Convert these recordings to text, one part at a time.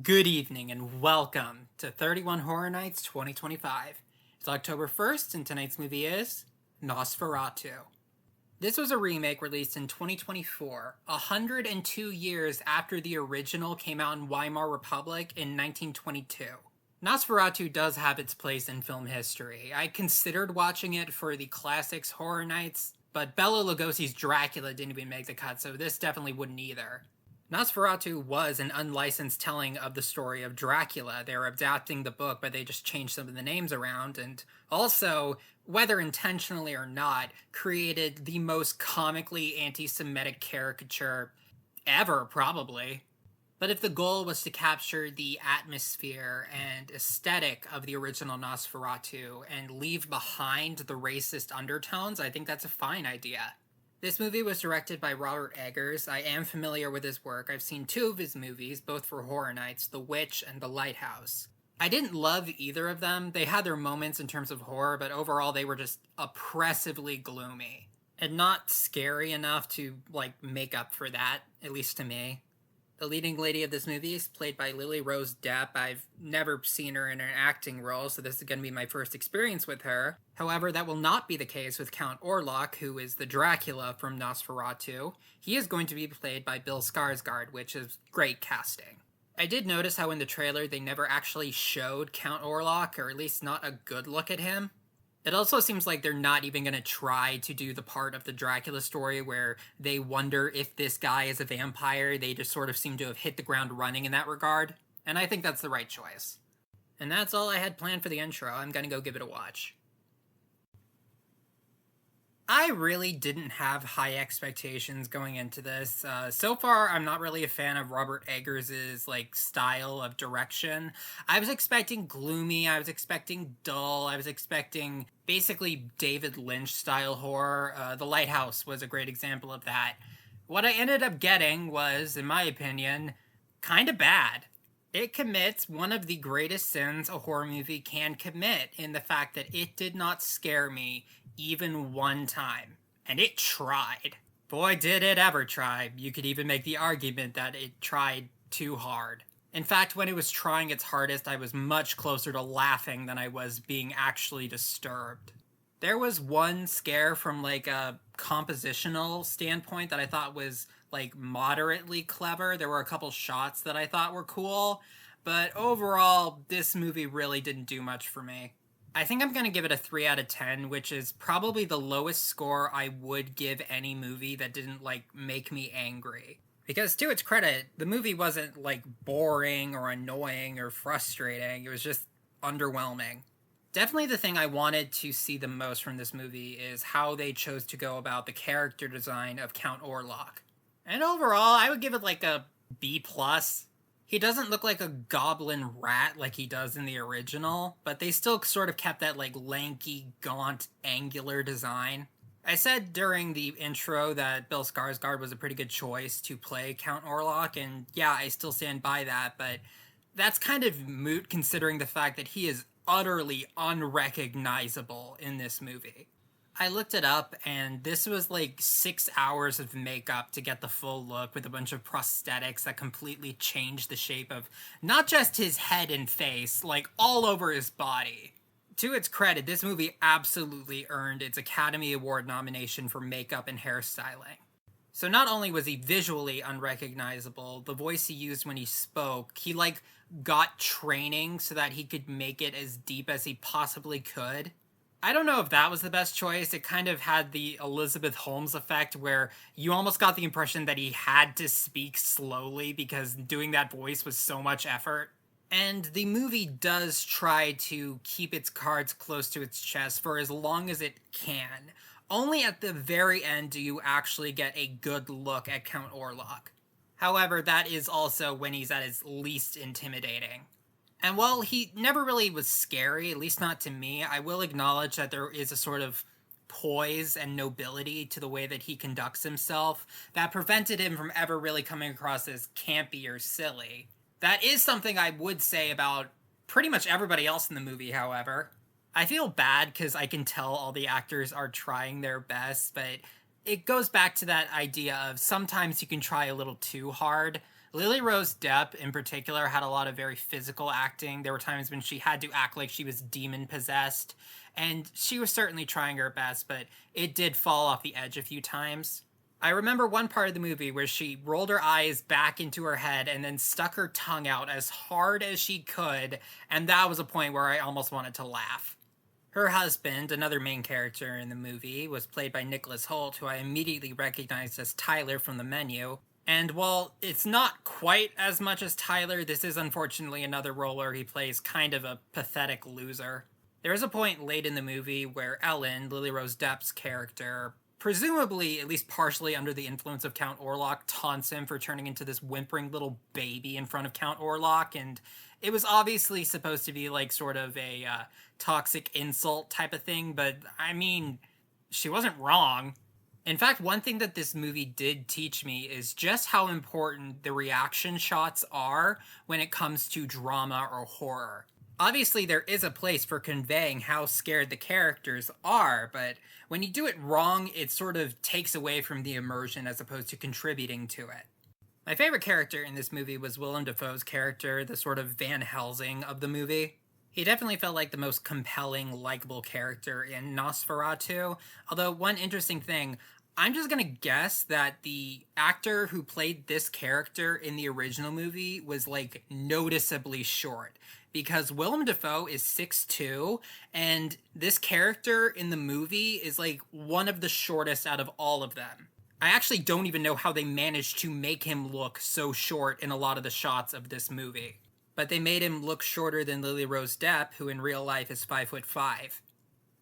Good evening and welcome to 31 Horror Nights 2025. It's October 1st and tonight's movie is Nosferatu. This was a remake released in 2024, 102 years after the original came out in Weimar Republic in 1922. Nosferatu does have its place in film history. I considered watching it for the classics Horror Nights, but Bela Lugosi's Dracula didn't even make the cut, so this definitely wouldn't either. Nosferatu was an unlicensed telling of the story of Dracula. They were adapting the book, but they just changed some of the names around, and also, whether intentionally or not, created the most comically anti-Semitic caricature ever, probably. But if the goal was to capture the atmosphere and aesthetic of the original Nosferatu and leave behind the racist undertones, I think that's a fine idea. This movie was directed by Robert Eggers. I am familiar with his work. I've seen two of his movies, both for Horror Nights, The Witch and The Lighthouse. I didn't love either of them. They had their moments in terms of horror, but overall they were just oppressively gloomy. And not scary enough to, make up for that, at least to me. The leading lady of this movie is played by Lily Rose Depp. I've never seen her in an acting role, so this is going to be my first experience with her. However, that will not be the case with Count Orlok, who is the Dracula from Nosferatu. He is going to be played by Bill Skarsgård, which is great casting. I did notice how in the trailer they never actually showed Count Orlok, or at least not a good look at him. It also seems like they're not even going to try to do the part of the Dracula story where they wonder if this guy is a vampire. They just sort of seem to have hit the ground running in that regard. And I think that's the right choice. And that's all I had planned for the intro. I'm going to go give it a watch. I really didn't have high expectations going into this. So far, I'm not really a fan of Robert Eggers' style of direction. I was expecting gloomy, I was expecting dull, I was expecting basically David Lynch style horror. The Lighthouse was a great example of that. What I ended up getting was, in my opinion, kind of bad. It commits one of the greatest sins a horror movie can commit in the fact that it did not scare me even one time. And it tried. Boy, did it ever try. You could even make the argument that it tried too hard. In fact, when it was trying its hardest, I was much closer to laughing than I was being actually disturbed. There was one scare from a compositional standpoint that I thought was moderately clever. There were a couple shots that I thought were cool, but overall, this movie really didn't do much for me. I think I'm going to give it a 3 out of 10, which is probably the lowest score I would give any movie that didn't, make me angry. Because to its credit, the movie wasn't, boring or annoying or frustrating. It was just underwhelming. Definitely the thing I wanted to see the most from this movie is how they chose to go about the character design of Count Orlok. And overall, I would give it a B+. He doesn't look like a goblin rat like he does in the original, but they still sort of kept that lanky, gaunt, angular design. I said during the intro that Bill Skarsgård was a pretty good choice to play Count Orlok, and yeah, I still stand by that, but that's kind of moot considering the fact that he is utterly unrecognizable in this movie. I looked it up, and this was 6 hours of makeup to get the full look with a bunch of prosthetics that completely changed the shape of not just his head and face, all over his body. To its credit, this movie absolutely earned its Academy Award nomination for makeup and hairstyling. So not only was he visually unrecognizable, the voice he used when he spoke, he got training so that he could make it as deep as he possibly could. I don't know if that was the best choice. It kind of had the Elizabeth Holmes effect where you almost got the impression that he had to speak slowly because doing that voice was so much effort. And the movie does try to keep its cards close to its chest for as long as it can. Only at the very end do you actually get a good look at Count Orlok. However, that is also when he's at his least intimidating. And while he never really was scary, at least not to me, I will acknowledge that there is a sort of poise and nobility to the way that he conducts himself that prevented him from ever really coming across as campy or silly. That is something I would say about pretty much everybody else in the movie, however. I feel bad because I can tell all the actors are trying their best, but it goes back to that idea of sometimes you can try a little too hard. Lily Rose Depp, in particular, had a lot of very physical acting. There were times when she had to act like she was demon possessed, and she was certainly trying her best, but it did fall off the edge a few times. I remember one part of the movie where she rolled her eyes back into her head and then stuck her tongue out as hard as she could, and that was a point where I almost wanted to laugh. Her husband, another main character in the movie, was played by Nicholas Hoult, who I immediately recognized as Tyler from The Menu. And while it's not quite as much as Tyler, this is unfortunately another role where he plays kind of a pathetic loser. There is a point late in the movie where Ellen, Lily Rose Depp's character, presumably at least partially under the influence of Count Orlok, taunts him for turning into this whimpering little baby in front of Count Orlok, and it was obviously supposed to be like sort of a toxic insult type of thing, but I mean, she wasn't wrong. In fact, one thing that this movie did teach me is just how important the reaction shots are when it comes to drama or horror. Obviously, there is a place for conveying how scared the characters are, but when you do it wrong, it sort of takes away from the immersion as opposed to contributing to it. My favorite character in this movie was Willem Dafoe's character, the sort of Van Helsing of the movie. He definitely felt like the most compelling, likable character in Nosferatu, although one interesting thing, I'm just gonna guess that the actor who played this character in the original movie was like noticeably short, because Willem Dafoe is 6'2", and this character in the movie is like one of the shortest out of all of them. I actually don't even know how they managed to make him look so short in a lot of the shots of this movie. But they made him look shorter than Lily Rose Depp, who in real life is 5'5".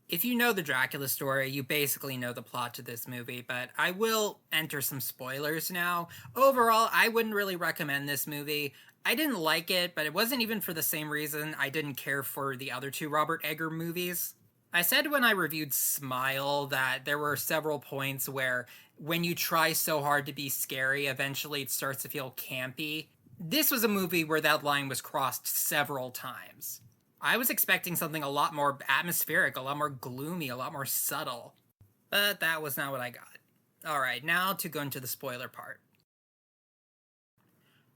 If you know the Dracula story, you basically know the plot to this movie, but I will enter some spoilers now. Overall, I wouldn't really recommend this movie. I didn't like it, but it wasn't even for the same reason I didn't care for the other two Robert Eggers movies. I said when I reviewed Smile that there were several points where when you try so hard to be scary, eventually it starts to feel campy. This was a movie where that line was crossed several times. I was expecting something a lot more atmospheric, a lot more gloomy, a lot more subtle. But that was not what I got. Alright, now to go into the spoiler part.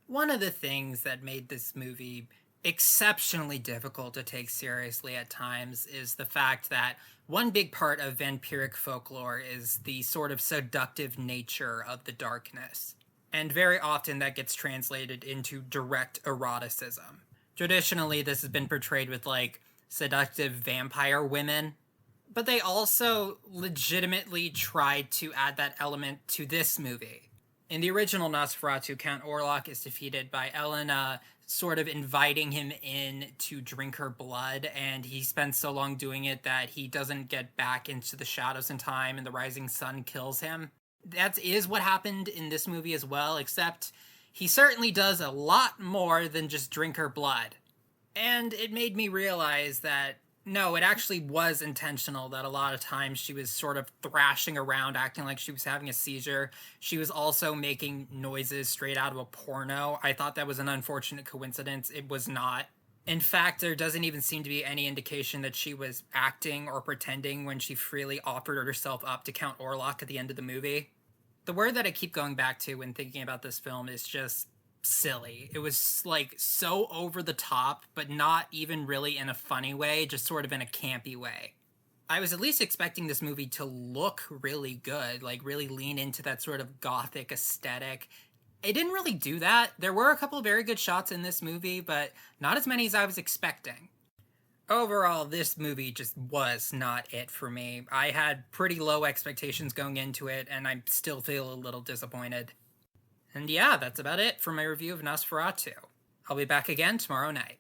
One of the things that made this movie exceptionally difficult to take seriously at times is the fact that one big part of vampiric folklore is the sort of seductive nature of the darkness. And very often that gets translated into direct eroticism. Traditionally, this has been portrayed with, like, seductive vampire women. But they also legitimately tried to add that element to this movie. In the original Nosferatu, Count Orlok is defeated by Elena sort of inviting him in to drink her blood, and he spends so long doing it that he doesn't get back into the shadows in time, and the rising sun kills him. That is what happened in this movie as well, except he certainly does a lot more than just drink her blood. And it made me realize that, no, it actually was intentional that a lot of times she was sort of thrashing around, acting like she was having a seizure. She was also making noises straight out of a porno. I thought that was an unfortunate coincidence. It was not. In fact, there doesn't even seem to be any indication that she was acting or pretending when she freely offered herself up to Count Orlok at the end of the movie. The word that I keep going back to when thinking about this film is just silly. It was like so over the top, but not even really in a funny way, just sort of in a campy way. I was at least expecting this movie to look really good, like really lean into that sort of gothic aesthetic. It didn't really do that. There were a couple of very good shots in this movie, but not as many as I was expecting. Overall, this movie just was not it for me. I had pretty low expectations going into it, and I still feel a little disappointed. And yeah, that's about it for my review of Nosferatu. I'll be back again tomorrow night.